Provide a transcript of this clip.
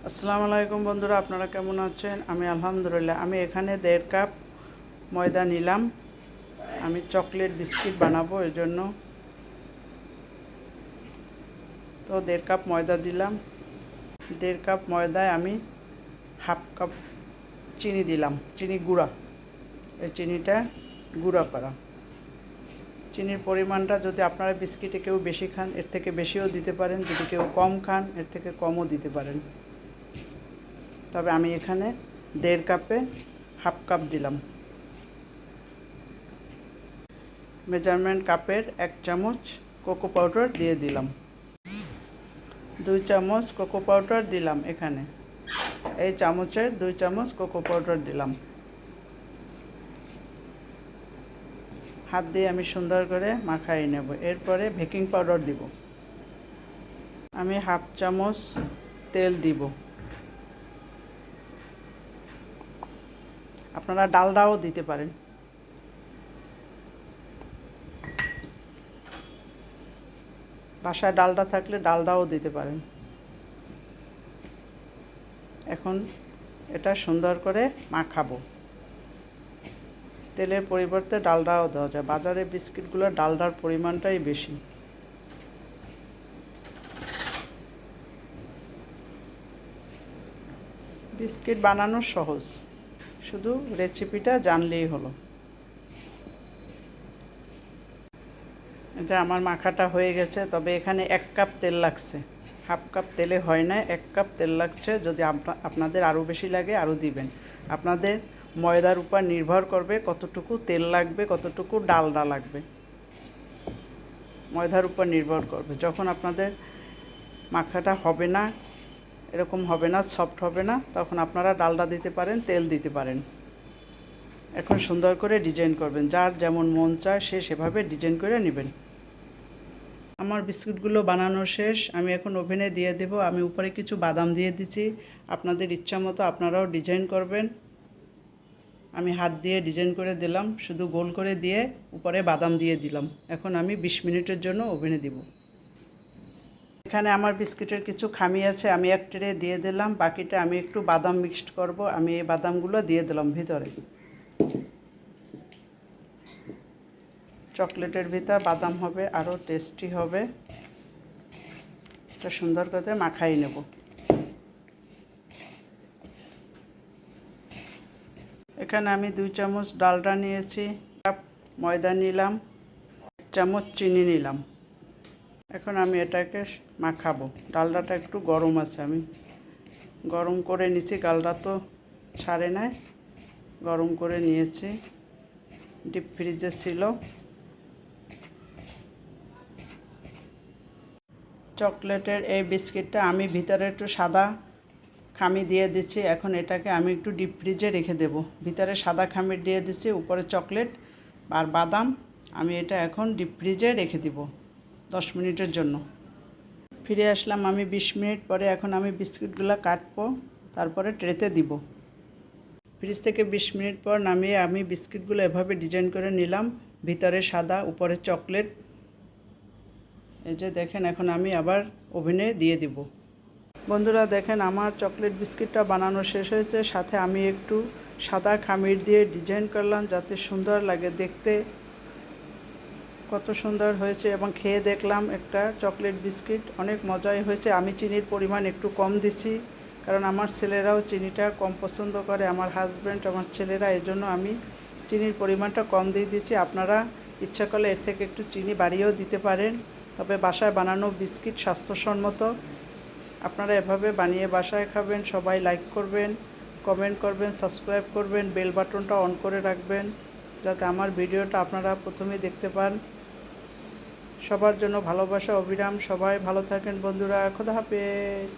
আসসালামু আলাইকুম বন্ধুরা, আপনারা কেমন আছেন? আমি আলহামদুলিল্লাহ। আমি এখানে 1.5 কাপ ময়দা নিলাম। আমি চকলেট বিস্কিট বানাবো, এর জন্য তো 1.5 কাপ ময়দা দিলাম। 1.5 কাপ ময়দায় আমি হাফ কাপ চিনি দিলাম, চিনি গুঁড়া। এই চিনিটা গুঁড়া করা। চিনির পরিমাণটা যদি আপনারা বিস্কিটে কেউ বেশি খান, এর থেকে বেশিও দিতে পারেন। যদি কেউ কম খান, এর থেকে কমও দিতে পারেন। তবে আমি এখানে 1.5 কাপে হাফ কাপ দিলাম। মেজারমেন্ট কাপের 1 চামচ কোকো পাউডার দিয়ে দিলাম। 2 চামচ কোকো পাউডার দিলাম এখানে। এই চামচের 2 চামচ কোকো পাউডার দিলাম। হাত দিয়ে আমি সুন্দর করে মাখাই নেব। এরপরে বেকিং পাউডার দিব। আমি হাফ চামচ তেল দিব। আপনারা ডালডাও দিতে পারেন। বাসায় ডালডা থাকলে ডালডাও দিতে পারেন। এখন এটা সুন্দর করে মাখাবো। তেলের পরিবর্তে ডালডাও দেওয়া যায়। বাজারে বিস্কিটগুলোর ডালডার পরিমাণটাই বেশি। বিস্কিট বানানো সহজ, শুধু রেসিপিটা জানলেই হলো। এটা আমার মাখাটা হয়ে গেছে, তবে এখানে 1 কাপ তেল লাগছে। হাফ কাপ তেলে হয় না, 1 কাপ তেল লাগছে। যদি আপনাদের আরও বেশি লাগে আরও দিবেন। আপনাদের ময়দার উপর নির্ভর করবে কতটুকু তেল লাগবে, কতটুকু ডালডা লাগবে। ময়দার উপর নির্ভর করবে। যখন আপনাদের মাখাটা হবে না, এরকম হবে না, সফট হবে না, তখন আপনারা ডালডা দিতে পারেন, তেল দিতে পারেন। এখন সুন্দর করে ডিজাইন করবেন। যার যেমন মন চায় সে সেভাবে ডিজাইন করে নেবেন। আমার বিস্কুটগুলো বানানো শেষ। আমি এখন ওভেনে দিয়ে দেব। আমি উপরে কিছু বাদাম দিয়ে দিচ্ছি। আপনাদের ইচ্ছা মতো আপনারাও ডিজাইন করবেন। আমি হাত দিয়ে ডিজাইন করে দিলাম, শুধু গোল করে দিয়ে উপরে বাদাম দিয়ে দিলাম। এখন আমি 20 মিনিটের জন্য ওভেনে দিব। এখানে আমার বিস্কিটের কিছু খামি আছে, আমি এক ট্রে দিয়ে দিলাম। বাকিটা আমি একটু বাদাম মিক্সড করব। আমি এই বাদামগুলো দিয়ে দিলাম ভিতরে। চকলেটের ভিতর বাদাম হবে, আরও টেস্টি হবে। এটা সুন্দর করে মাখাই নেব। এখানে আমি 2 চামচ ডালডা নিয়েছি, কাপ ময়দা নিলাম, 1 চামচ চিনি নিলাম। এখন আমি এটাকে মাখাবো। ডালডাটা একটু গরম আছে, আমি গরম করে নিয়েছি। ডালডা তো ছাড়ে না, গরম করে নিয়েছি। ডিপ ফ্রিজে ছিল। চকলেটের এই বিস্কিটটা আমি ভিতরে একটু সাদা খামি দিয়ে দিচ্ছি। এখন এটাকে আমি একটু ডিপ ফ্রিজে রেখে দেব। ভিতরে সাদা খামির দিয়ে দিচ্ছি, উপরে চকলেট আর বাদাম। আমি এটা এখন ডিপ ফ্রিজে রেখে দিব 10 মিনিটের জন্য। ফিরে আসলাম আমি 20 মিনিট পরে। এখন আমি বিস্কিটগুলো কাটবো, তারপরে ট্রেতে দিব। ফ্রিজ থেকে 20 মিনিট পর নামিয়ে আমি বিস্কিটগুলো এভাবে ডিজাইন করে নিলাম। ভিতরে সাদা, উপরে চকলেট। এই যে দেখেন, এখন আমি আবার ওভেনে দিয়ে দিব। বন্ধুরা দেখেন, আমার চকলেট বিস্কিটটা বানানো শেষ হয়েছে। সাথে আমি একটু সাদা খামির দিয়ে ডিজাইন করলাম যাতে সুন্দর লাগে দেখতে। কত সুন্দর হয়েছে, এবং খেয়ে দেখলাম একটা চকলেট বিস্কিট অনেক মজাই হয়েছে। আমি চিনির পরিমাণ একটু কম দিচ্ছি, কারণ আমার ছেলেরাও চিনিটা কম পছন্দ করে, আমার হাজব্যান্ড, আমার ছেলেরা। এই জন্য আমি চিনির পরিমাণটা কম দিয়ে দিচ্ছি। আপনারা ইচ্ছা করলে এর থেকে একটু চিনি বাড়িয়েও দিতে পারেন। তবে বাসায় বানানো বিস্কিট স্বাস্থ্যসম্মত। আপনারা এভাবে বানিয়ে বাসায় খাবেন। সবাই লাইক করবেন, কমেন্ট করবেন, সাবস্ক্রাইব করবেন, বেল বাটনটা অন করে রাখবেন যাতে আমার ভিডিওটা আপনারা প্রথমেই দেখতে পান। সবার জন্য ভালোবাসা অবিরাম। সবাই ভালো থাকেন বন্ধুরা। খোদা হাফেজ।